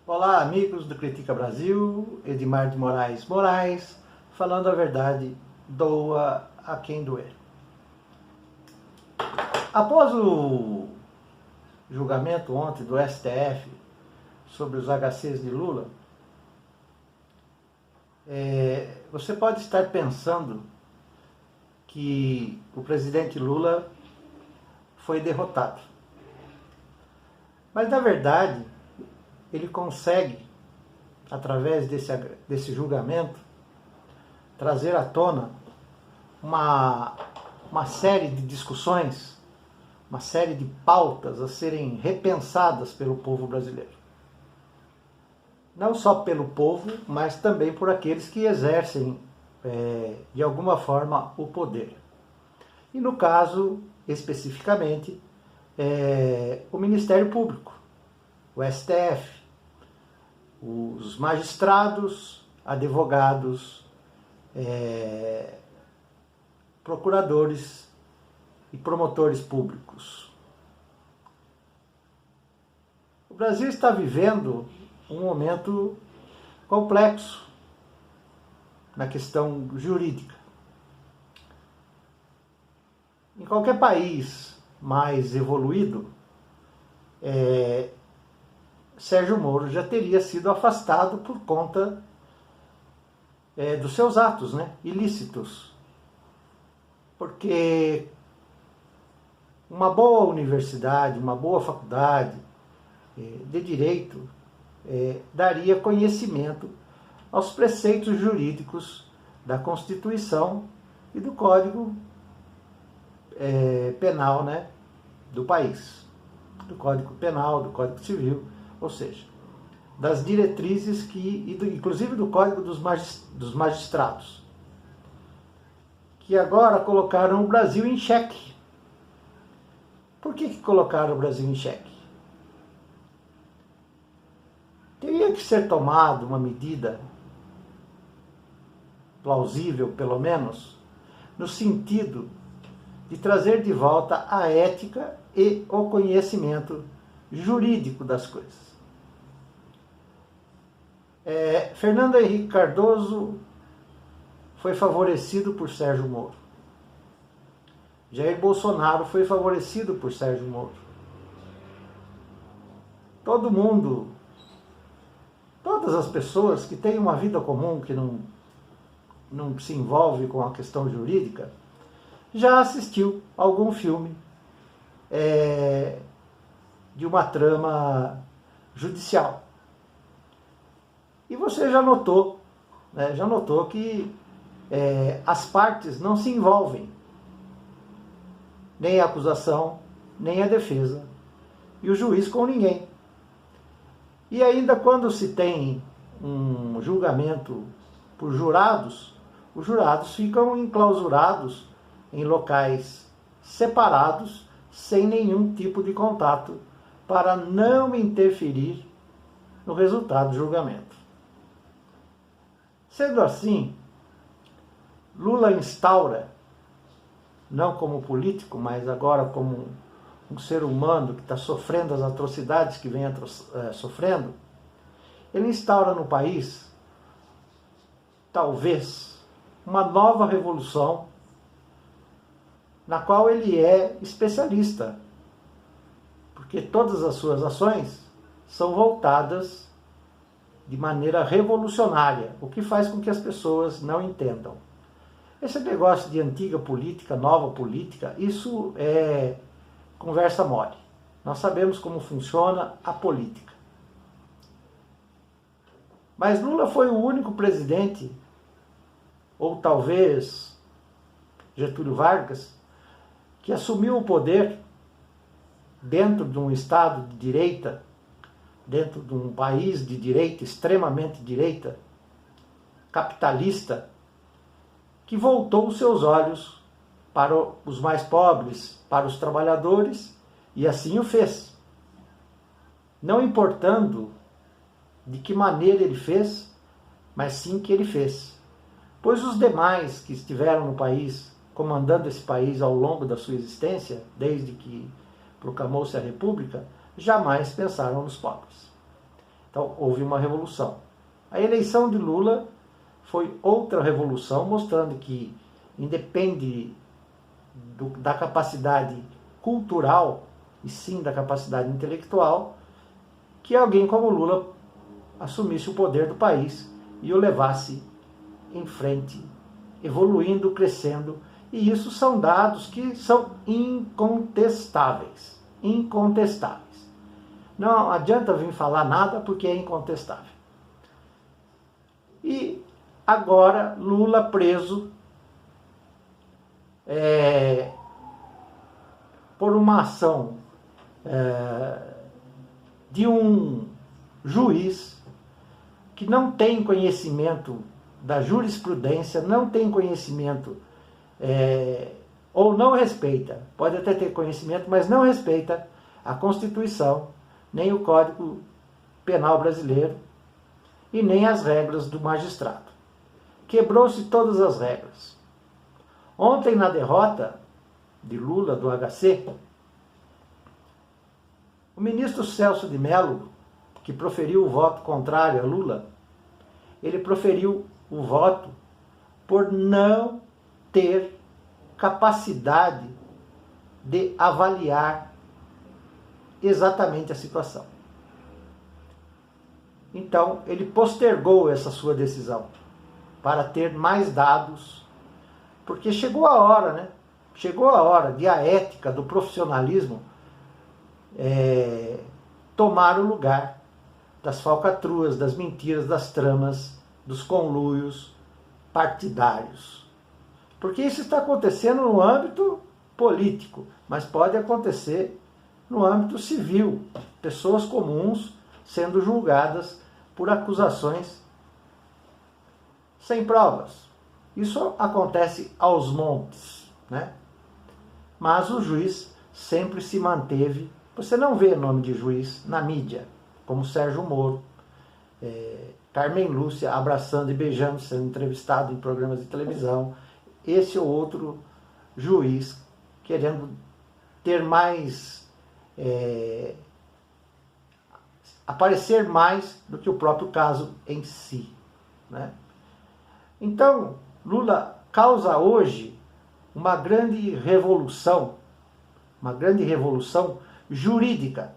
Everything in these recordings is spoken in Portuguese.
Olá, amigos do Critica Brasil, Edmar de Moraes, falando a verdade, doa a quem doer. Após o julgamento ontem do STF sobre os HCs de Lula, você pode estar pensando que o presidente Lula foi derrotado. Mas, na verdade, ele consegue, através desse julgamento, trazer à tona uma série de discussões, uma série de pautas a serem repensadas pelo povo brasileiro. Não só pelo povo, mas também por aqueles que exercem, de alguma forma, o poder. E no caso, especificamente, o Ministério Público, o STF, os magistrados, advogados, procuradores e promotores públicos. O Brasil está vivendo um momento complexo na questão jurídica. Em qualquer país mais evoluído, Sérgio Moro já teria sido afastado por conta dos seus atos, ilícitos. Porque uma boa universidade, uma boa faculdade de direito daria conhecimento aos preceitos jurídicos da Constituição e do Código Penal, do país, do Código Penal, do Código Civil, ou seja, das diretrizes inclusive do Código dos Magistrados, que agora colocaram o Brasil em xeque. Por que colocaram o Brasil em xeque? Teria que ser tomada uma medida plausível, pelo menos, no sentido de trazer de volta a ética e o conhecimento jurídico das coisas. Fernando Henrique Cardoso foi favorecido por Sérgio Moro. Jair Bolsonaro foi favorecido por Sérgio Moro. Todo mundo, todas as pessoas que têm uma vida comum, que não se envolve com a questão jurídica, já assistiu algum filme de uma trama judicial. E você já notou que as partes não se envolvem, nem a acusação, nem a defesa, e o juiz com ninguém. E ainda quando se tem um julgamento por jurados, os jurados ficam enclausurados em locais separados, sem nenhum tipo de contato, para não interferir no resultado do julgamento. Sendo assim, Lula instaura, não como político, mas agora como um ser humano que está sofrendo as atrocidades que vem sofrendo, ele instaura no país, talvez, uma nova revolução, na qual ele é especialista, porque todas as suas ações são voltadas de maneira revolucionária, o que faz com que as pessoas não entendam. Esse negócio de antiga política, nova política, isso é conversa mole. Nós sabemos como funciona a política. Mas Lula foi o único presidente, ou talvez Getúlio Vargas, que assumiu o poder dentro de um Estado de direita, dentro de um país de direita, extremamente direita, capitalista, que voltou os seus olhos para os mais pobres, para os trabalhadores, e assim o fez. Não importando de que maneira ele fez, mas sim que ele fez. Pois os demais que estiveram no país, comandando esse país ao longo da sua existência, desde que proclamou-se a República, jamais pensaram nos pobres. Então houve uma revolução. A eleição de Lula foi outra revolução, mostrando que independe da capacidade cultural e sim da capacidade intelectual, que alguém como Lula assumisse o poder do país e o levasse em frente, evoluindo, crescendo. E isso são dados que são incontestáveis. Incontestáveis. Não adianta vir falar nada porque é incontestável. E agora Lula preso por uma ação de um juiz que não tem conhecimento da jurisprudência, não tem conhecimento ou não respeita, pode até ter conhecimento, mas não respeita a Constituição, nem o Código Penal brasileiro e nem as regras do magistrado. Quebrou-se todas as regras. Ontem, na derrota de Lula do HC, o ministro Celso de Mello, que proferiu o voto contrário a Lula, ele proferiu o voto por não ter capacidade de avaliar exatamente a situação. Então, ele postergou essa sua decisão para ter mais dados, porque chegou a hora, né? Chegou a hora de a ética, do profissionalismo tomar o lugar das falcatruas, das mentiras, das tramas, dos conluios partidários. Porque isso está acontecendo no âmbito político, mas pode acontecer no âmbito civil. Pessoas comuns sendo julgadas por acusações sem provas. Isso acontece aos montes, né? Mas o juiz sempre se manteve. Você não vê nome de juiz na mídia, como Sérgio Moro, Carmen Lúcia abraçando e beijando, sendo entrevistado em programas de televisão, esse ou outro juiz querendo ter mais, aparecer mais do que o próprio caso em si, né? Então, Lula causa hoje uma grande revolução jurídica.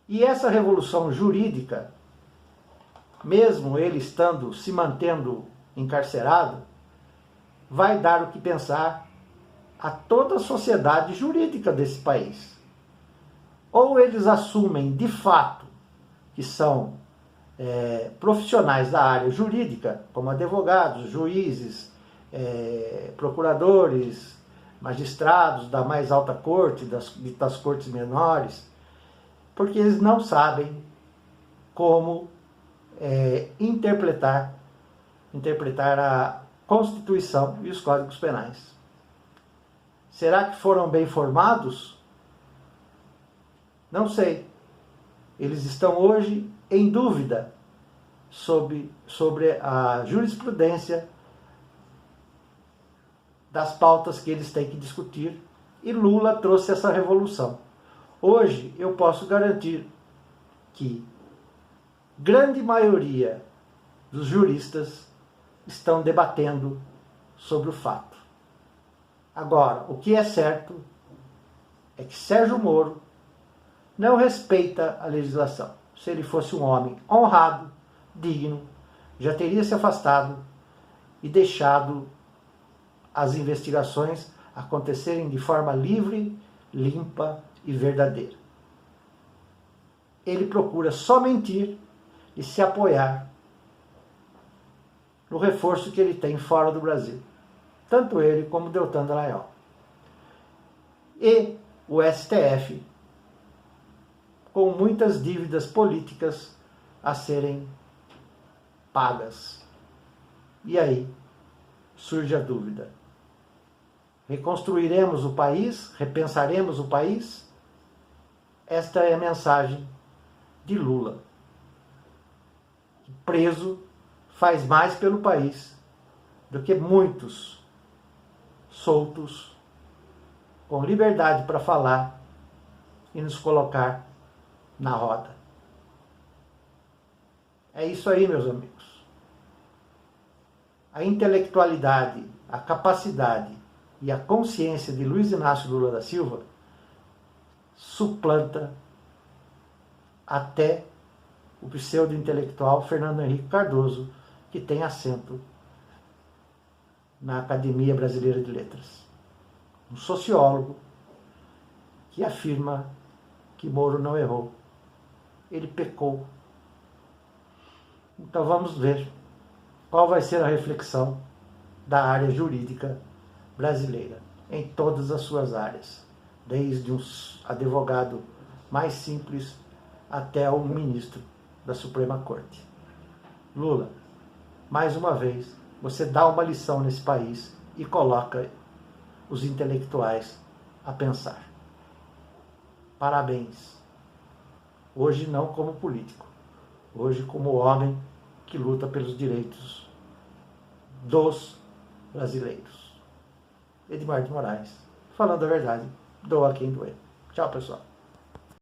E essa revolução jurídica, mesmo ele se mantendo encarcerado, vai dar o que pensar a toda a sociedade jurídica desse país. Ou eles assumem de fato que são profissionais da área jurídica, como advogados, juízes, procuradores, magistrados da mais alta corte, das cortes menores, porque eles não sabem como interpretar a Constituição e os códigos penais. Será que foram bem formados? Não sei. Eles estão hoje em dúvida sobre a jurisprudência das pautas que eles têm que discutir, e Lula trouxe essa revolução. Hoje eu posso garantir que grande maioria dos juristas estão debatendo sobre o fato. Agora, o que é certo é que Sérgio Moro não respeita a legislação. Se ele fosse um homem honrado, digno, já teria se afastado e deixado as investigações acontecerem de forma livre, limpa e verdadeira. Ele procura só mentir e se apoiar no reforço que ele tem fora do Brasil. Tanto ele como Deltan Dallagnol. E o STF, com muitas dívidas políticas a serem pagas. E aí surge a dúvida. Reconstruiremos o país? Repensaremos o país? Esta é a mensagem de Lula. Preso faz mais pelo país do que muitos soltos, com liberdade para falar e nos colocar na roda. É isso aí, meus amigos. A intelectualidade, a capacidade e a consciência de Luiz Inácio Lula da Silva suplanta até o pseudo-intelectual Fernando Henrique Cardoso, que tem assento na Academia Brasileira de Letras. Um sociólogo que afirma que Moro não errou. Ele pecou. Então vamos ver qual vai ser a reflexão da área jurídica brasileira, em todas as suas áreas, desde um advogado mais simples até o ministro da Suprema Corte. Lula, mais uma vez, você dá uma lição nesse país e coloca os intelectuais a pensar. Parabéns. Hoje não como político, hoje como homem que luta pelos direitos dos brasileiros. Edmar de Moraes, falando a verdade, doa quem doer. Tchau, pessoal.